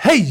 Hey,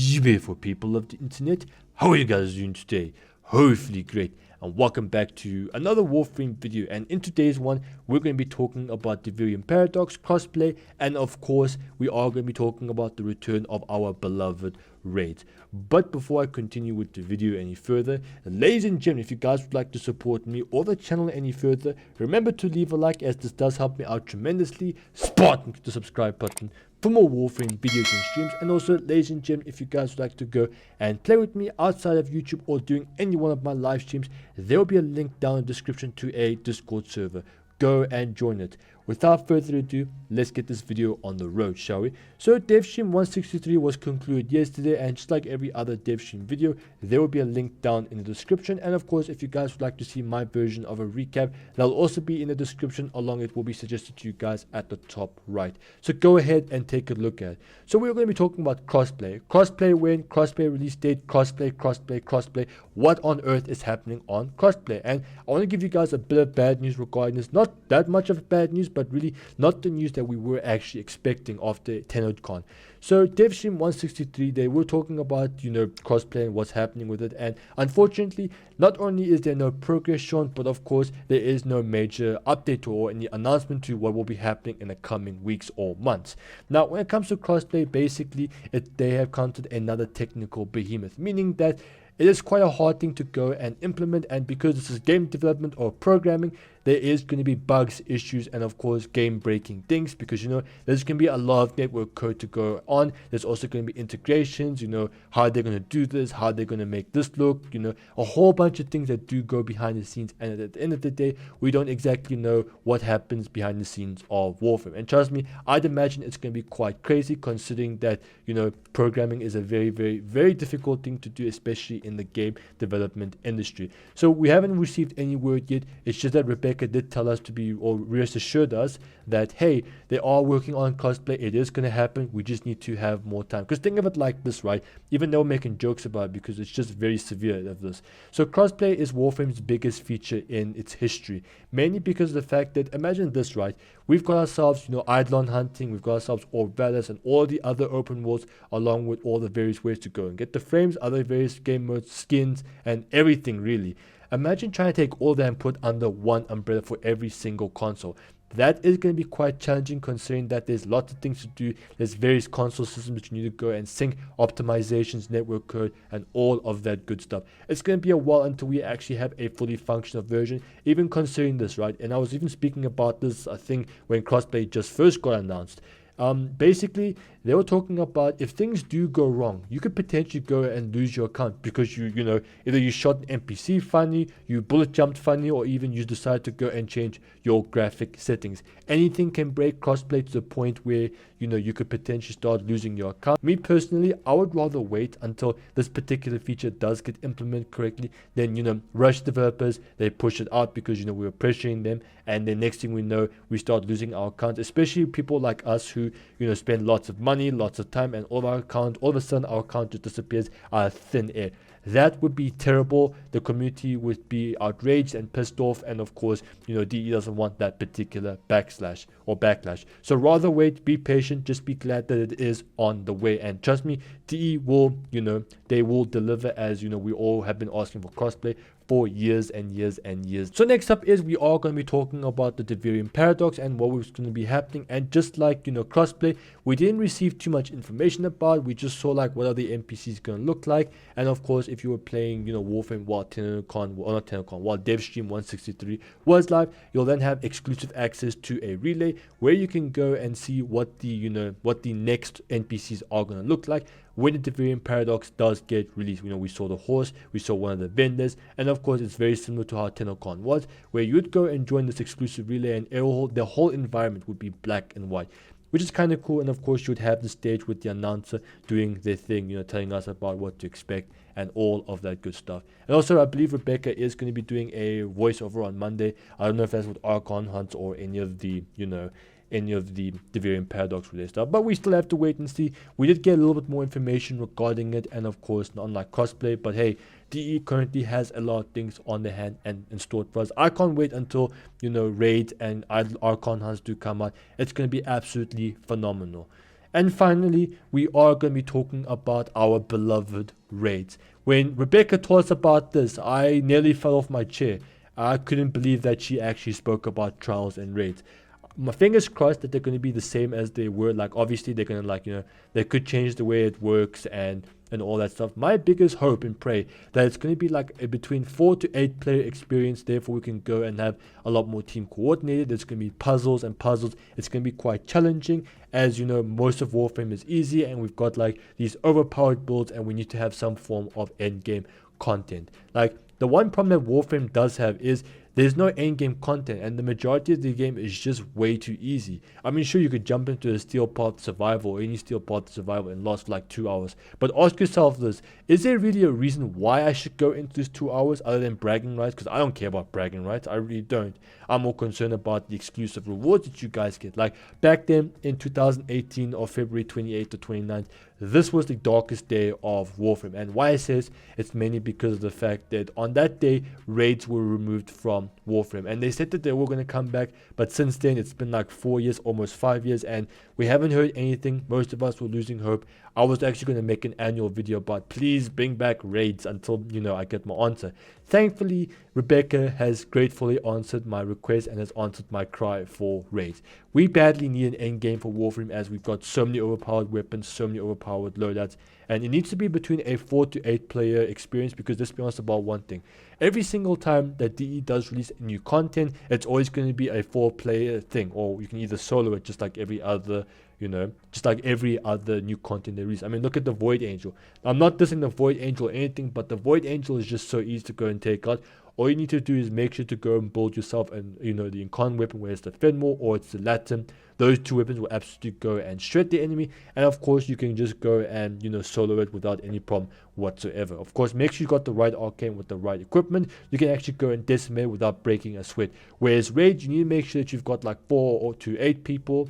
beautiful people of the internet, how are you guys doing today? Hopefully great, and welcome back to another Warframe video. And in today's one, we're going to be talking about Duviri Paradox, Crossplay, and of course, we are going to be talking about the return of our beloved raids. But before I continue with the video any further, ladies and gentlemen, if you guys would like to support me or the channel any further, remember to leave a like, as this does help me out tremendously. Spartan the subscribe button for more Warframe videos and streams. And also, ladies and gentlemen, if you guys would like to go and play with me outside of YouTube or during any one of my live streams, there will be a link down in the description to a Discord server. Go and join it. Without further ado, let's get this video on the road, shall we? So Devstream 163 was concluded yesterday, and just like every other Devstream video, there will be a link down in the description. And of course, if you guys would like to see my version of a recap, that'll also be in the description, along it will be suggested to you guys at the top right. So go ahead and take a look at it. So we're going to be talking about Crossplay. Crossplay when, Crossplay release date, Crossplay. What on earth is happening on Crossplay? And I want to give you guys a bit of bad news regarding this. Not that much of bad news, but really not the news that we were actually expecting after TennoCon. So Devstream 163, they were talking about, Crossplay and what's happening with it, and unfortunately, not only is there no progress shown, but of course there is no major update or any announcement to what will be happening in the coming weeks or months. Now, when it comes to Crossplay, basically they have counted another technical behemoth, meaning that it is quite a hard thing to go and implement, and because this is game development or programming, there is going to be bugs, issues, and of course game breaking things, because there's going to be a lot of network code to go on. There's also going to be integrations, how they're going to do this, how they're going to make this look, a whole bunch of things that do go behind the scenes, and at the end of the day, we don't exactly know what happens behind the scenes of Warframe. And trust me, I'd imagine it's going to be quite crazy, considering that programming is a very, very, very difficult thing to do, especially in the game development industry. So we haven't received any word yet. It's just that Rebecca did tell us or rest assured us that, hey, they are working on Crossplay. It is going to happen. We just need to have more time. Because think of it like this, right? Even though we're making jokes about it, because it's just very severe of this. So Crossplay is Warframe's biggest feature in its history, mainly because of the fact that, imagine this, right? We've got ourselves, Eidolon hunting, we've got ourselves Orvalis and all the other open worlds, along with all the various ways to go and get the frames, other various game modes, skins, and everything really. Imagine trying to take all that and put under one umbrella for every single console. That is going to be quite challenging, considering that there's lots of things to do. There's various console systems that you need to go and sync, optimizations, network code, and all of that good stuff. It's going to be a while until we actually have a fully functional version, even considering this, right? And I was even speaking about this, I think, when Crossplay just first got announced. Basically, they were talking about if things do go wrong, you could potentially go and lose your account because either you shot an NPC funny, you bullet jumped funny, or even you decide to go and change your graphic settings. Anything can break Crossplay to the point where you could potentially start losing your account. Me personally, I would rather wait until this particular feature does get implemented correctly than rush developers. They push it out because we were pressuring them, and then next thing we know, we start losing our account, especially people like us who spend lots of money, lots of time, and all of a sudden our account just disappears out of thin air. That would be terrible. The community would be outraged and pissed off, and of course, DE doesn't want that particular backlash. So rather wait, be patient, just be glad that it is on the way. And trust me, DE will, they will deliver, as we all have been asking for Crossplay for years and years and years. So next up is we are going to be talking about the Duviri Paradox and what was going to be happening. And just like Crossplay, we didn't receive too much information about it. We just saw like what are the NPCs going to look like. And of course, if you were playing Warframe while while Devstream 163 was live, you'll then have exclusive access to a relay where you can go and see what the next NPCs are going to look like when the Duviri Paradox does get released. We saw the horse, we saw one of the vendors, and of course it's very similar to how TennoCon was, where you'd go and join this exclusive relay, and the whole environment would be black and white, which is kind of cool. And of course you'd have the stage with the announcer doing their thing, telling us about what to expect and all of that good stuff. And also, I believe Rebecca is going to be doing a voiceover on Monday. I don't know if that's with Archon Hunts or any of the Duviri Paradox related stuff, but we still have to wait and see. We did get a little bit more information regarding it, and of course, not unlike Crossplay, but hey, DE currently has a lot of things on the hand and stored for us. I can't wait until raids and Archon Hunts do come out. It's going to be absolutely phenomenal. And finally, we are going to be talking about our beloved raids. When Rebecca told us about this, I nearly fell off my chair. I couldn't believe that she actually spoke about trials and raids. My fingers crossed that they're going to be the same as they were. Like, obviously they're going to, like, they could change the way it works and all that stuff. My biggest hope and pray that it's going to be like a between 4 to 8 player experience. Therefore we can go and have a lot more team coordinated. There's going to be puzzles and puzzles. It's going to be quite challenging, as you know, most of Warframe is easy and we've got like these overpowered builds, and we need to have some form of end game content. Like, the one problem that Warframe does have is there's no end-game content, and the majority of the game is just way too easy. I mean, sure, you could jump into a steel path survival or any steel path survival and last for like 2 hours, but ask yourself this: is there really a reason why I should go into this 2 hours other than bragging rights? Because I don't care about bragging rights, I really don't. I'm more concerned about the exclusive rewards that you guys get. Like, back then in 2018 or February 28th to 29th, this was the darkest day of Warframe. And why I say this, it's mainly because of the fact that on that day, raids were removed from Warframe. And they said that they were going to come back, but since then, it's been like 4 years, almost 5 years, and we haven't heard anything. Most of us were losing hope. I was actually going to make an annual video about please bring back raids until, I get my answer. Thankfully, Rebecca has gratefully answered my request and has answered my cry for raids. We badly need an end game for Warframe, as we've got so many overpowered weapons, so many overpowered loadouts, and it needs to be between a 4 to 8 player experience, because let's be honest about one thing. Every single time that DE does release new content, it's always going to be a 4 player thing, or you can either solo it just like every other just like every other new content there is. I mean, look at the Void Angel. I'm not dissing the Void Angel or anything, but the Void Angel is just so easy to go and take out. All you need to do is make sure to go and build yourself and the Incon weapon, where it's the Fenmore or it's the Latin. Those two weapons will absolutely go and shred the enemy, and of course you can just go and solo it without any problem whatsoever. Of course, make sure you got the right arcane with the right equipment. You can actually go and decimate without breaking a sweat. Whereas raid, you need to make sure that you've got like 4 or to 8 people,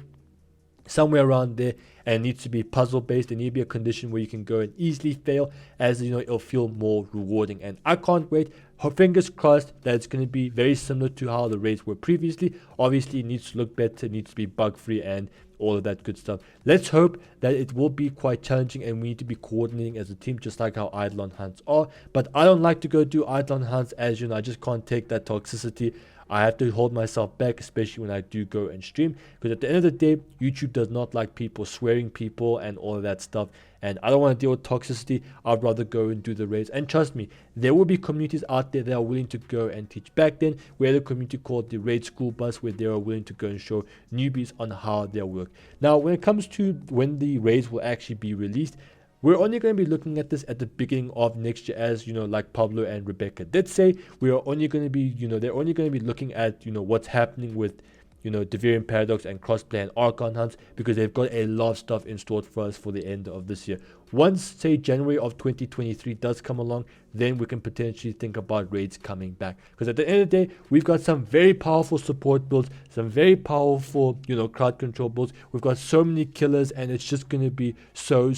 somewhere around there, and it needs to be puzzle based. There needs to be a condition where you can go and easily fail, as it'll feel more rewarding. And I can't wait. Fingers crossed that it's going to be very similar to how the raids were previously. Obviously, it needs to look better, it needs to be bug free and all of that good stuff. Let's hope that it will be quite challenging, and we need to be coordinating as a team, just like how Eidolon hunts are. But I don't like to go do Eidolon hunts, as I just can't take that toxicity. I have to hold myself back, especially when I do go and stream, because at the end of the day, YouTube does not like people swearing people and all of that stuff, and I don't want to deal with toxicity. I'd rather go and do the raids. And trust me, there will be communities out there that are willing to go and teach. Back then, we had a community called the Raid School Bus, where they are willing to go and show newbies on how they work. Now, when it comes to when the raids will actually be released, we're only going to be looking at this at the beginning of next year, as like Pablo and Rebecca did say. We are only going to be, they're only going to be looking at, what's happening with, Duviri Paradox and Crossplay and Archon hunts, because they've got a lot of stuff in store for us for the end of this year. Once, say, January of 2023 does come along, then we can potentially think about raids coming back. Because at the end of the day, we've got some very powerful support builds, some very powerful, crowd control builds. We've got so many killers, and it's just going to be so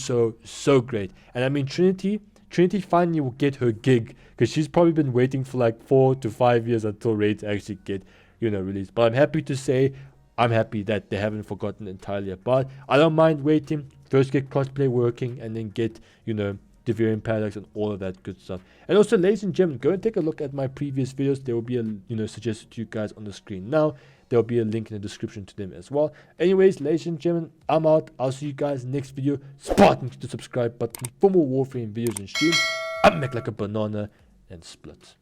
great. And I mean, Trinity finally will get her gig, because she's probably been waiting for like 4 to 5 years until raids actually get released. But I'm happy to say, I'm happy that they haven't forgotten entirely about. I don't mind waiting. First get Crossplay working, and then get Duviri Paradox and all of that good stuff. And also, ladies and gentlemen, go and take a look at my previous videos. There will be a suggested to you guys on the screen now. There will be a link in the description to them as well. Anyways, ladies and gentlemen, I'm out. I'll see you guys next video. Spartan the subscribe button for more Warframe videos and streams. I'm Mac like a banana and split.